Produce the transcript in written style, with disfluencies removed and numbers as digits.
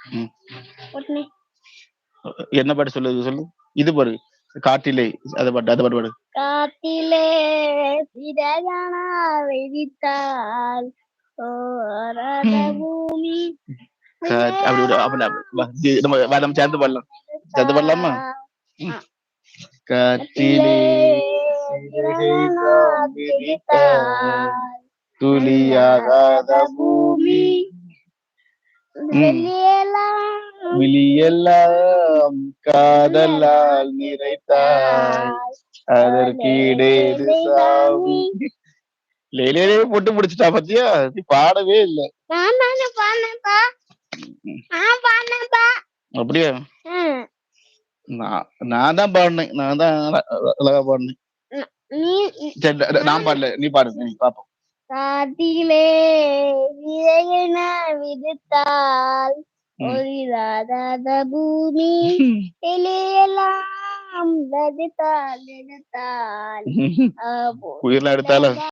ம். உடனே என்ன பாட்டு சொல்லு சொல்லு. இது பாரு. காட்டிலே அத பாட்டு பாடு. காட்டிலே சிறகனா விதித்தால் ஓராத பூமி அப்படி விடு. அப்ப நம்ம சேர்ந்து பாடலாம். சேர்ந்து பாடலாமா? காட்டிலே சிறகை நாம் விரித்தால் துளியாகாத பூமி விழியெல்லாம் காதலால் நிறைத்தால் அதற்கீடேது சாமி. லேலே போட்டு முடிச்சுட்டா பத்தியா? நீ பாடவே இல்லை. அப்படியா? நான் தான் பாடினேன். நான் தான் அழகா பாடினேன். நான் பாடல, நீ பாடு பாப்போம். காட்டிலே விதித்தால் ஒளிராத பூமி எல்லாம் எடுத்தால் உயிரெல்லாம் எடுத்தாலும்